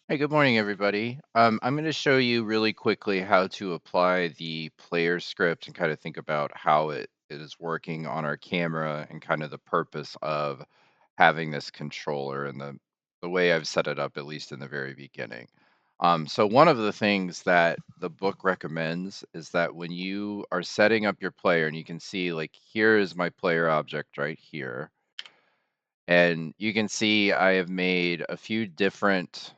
Hey, good morning, everybody. I'm going to show you really quickly how to apply the player script and kind of think about how it is working on our camera and kind of the purpose of having this controller and the way I've set it up, at least in the very beginning. So one of the things that the book recommends is that when you are setting up your player, and you can see like here is my player object right here, and you can see I have made a few different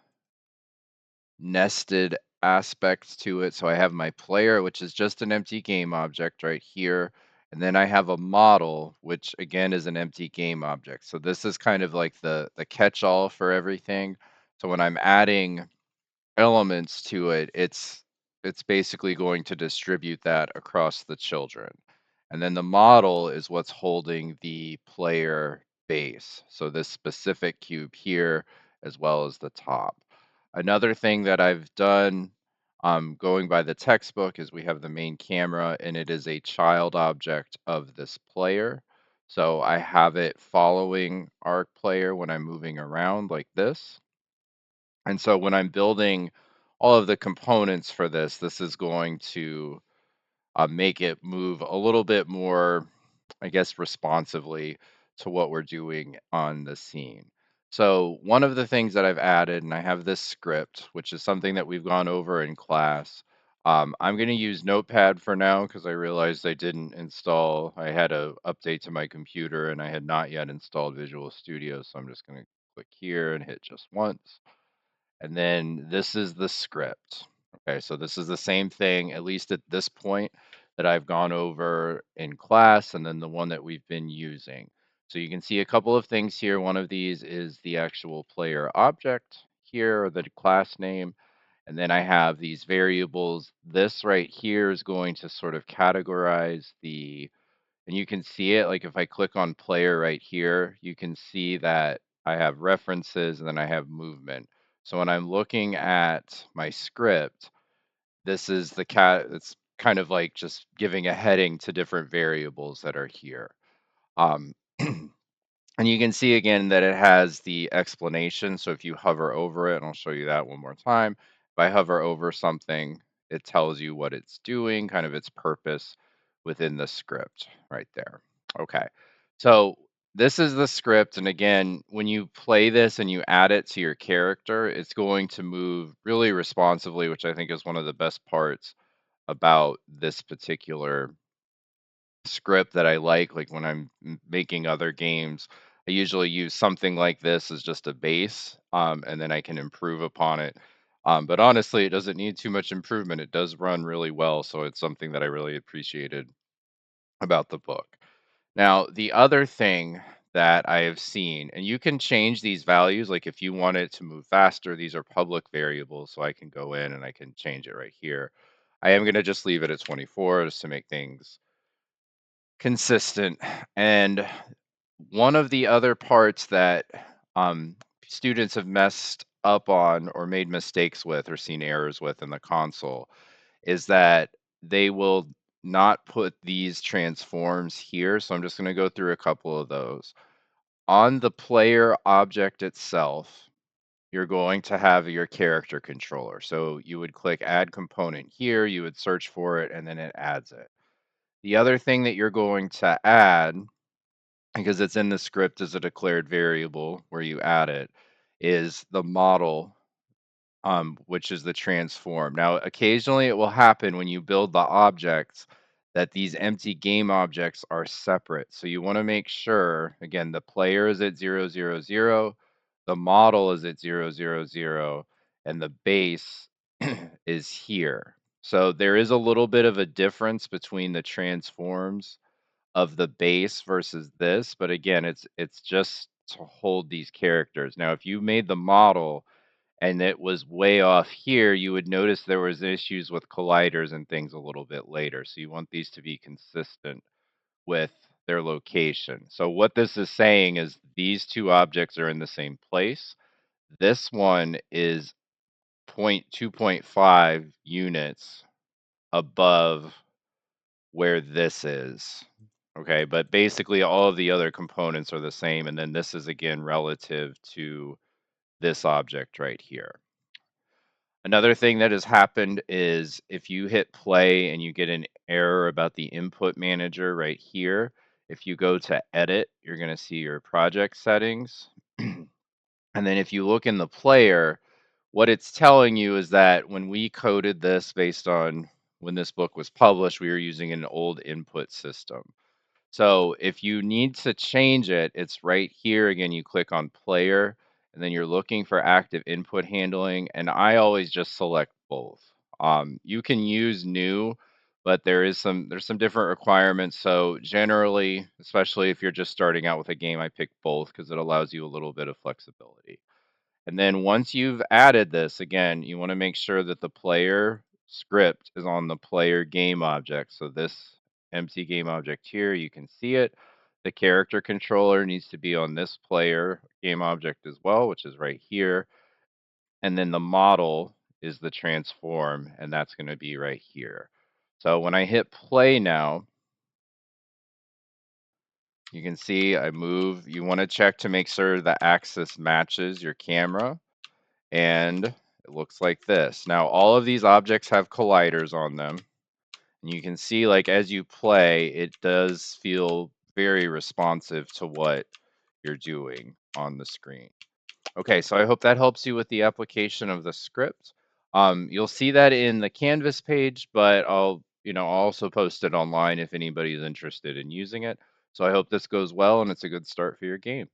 nested aspects to it. So I have my player, which is just an empty game object right here. And then I have a model, which again is an empty game object. So this is kind of like the catch-all for everything. So when I'm adding elements to it, it's basically going to distribute that across the children. And then the model is what's holding the player base. So this specific cube here, as well as the top. Another thing that I've done, going by the textbook, is we have the main camera, and it is a child object of this player. So I have it following our player when I'm moving around like this. And so when I'm building all of the components for this, this is going to make it move a little bit more, I guess, responsively to what we're doing on the scene. So one of the things that I've added, and I have this script, which is something that we've gone over in class. I'm going to use Notepad for now because I realized I didn't install, I had a update to my computer and I had not yet installed Visual Studio. So I'm just going to click here and hit just once. And then this is the script. Okay, so this is the same thing, at least at this point, that I've gone over in class, and then the one that we've been using. So you can see a couple of things here. One of these is the actual player object here, or the class name. And then I have these variables. This right here is going to sort of categorize and you can see it, like if I click on player right here, you can see that I have references and then I have movement. So when I'm looking at my script, this is it's kind of like just giving a heading to different variables that are here. Um, And you can see again that it has the explanation. So if you hover over it, and I'll show you that one more time. If I hover over something, it tells you what it's doing, kind of its purpose within the script right there. Okay. So this is the script. And again, when you play this and you add it to your character, it's going to move really responsively, which I think is one of the best parts about this particular script that I like when I'm making other games. I usually use something like this as just a base, and then I can improve upon it. But honestly, it doesn't need too much improvement. It does run really well, so it's something that I really appreciated about the book. Now, the other thing that I have seen, and you can change these values, like if you want it to move faster, these are public variables, so I can go in and I can change it right here. I am going to just leave it at 24 just to make things consistent. And one of the other parts that students have messed up on or made mistakes with or seen errors with in the console is that they will not put these transforms here. So I'm just going to go through a couple of those. On the player object itself, you're going to have your character controller. So you would click add component here, you would search for it, and then it adds it. The other thing that you're going to add, because it's in the script as a declared variable where you add it, is the model, which is the transform. Now, occasionally it will happen when you build the objects that these empty game objects are separate. So you want to make sure, again, the player is at 000, the model is at 000, and the base is here. So there is a little bit of a difference between the transforms of the base versus this, but again, it's just to hold these characters. Now, if you made the model and it was way off here, you would notice there was issues with colliders and things a little bit later. So you want these to be consistent with their location. So what this is saying is these two objects are in the same place. This one is 2.5 units above where this is. Okay, but basically all of the other components are the same, and then this is again relative to this object right here. Another thing that has happened is if you hit play and you get an error about the input manager right here, if you go to edit, you're going to see your project settings. And then if you look in the player, what it's telling you is that when we coded this based on when this book was published, we were using an old input system. So if you need to change it, it's right here. Again, you click on player and then you're looking for active input handling. And I always just select both. You can use new, but there's some different requirements. So generally, especially if you're just starting out with a game, I pick both because it allows you a little bit of flexibility. And then once you've added this, again, you want to make sure that the player script is on the player game object. So this empty game object here, you can see it. The character controller needs to be on this player game object as well, which is right here. And then the model is the transform, and that's going to be right here. So when I hit play now, you can see I move. You want to check to make sure the axis matches your camera. And it looks like this. Now, all of these objects have colliders on them. And you can see, like, as you play, it does feel very responsive to what you're doing on the screen. Okay, so I hope that helps you with the application of the script. You'll see that in the Canvas page, but I'll also post it online if anybody's interested in using it. So I hope this goes well and it's a good start for your game.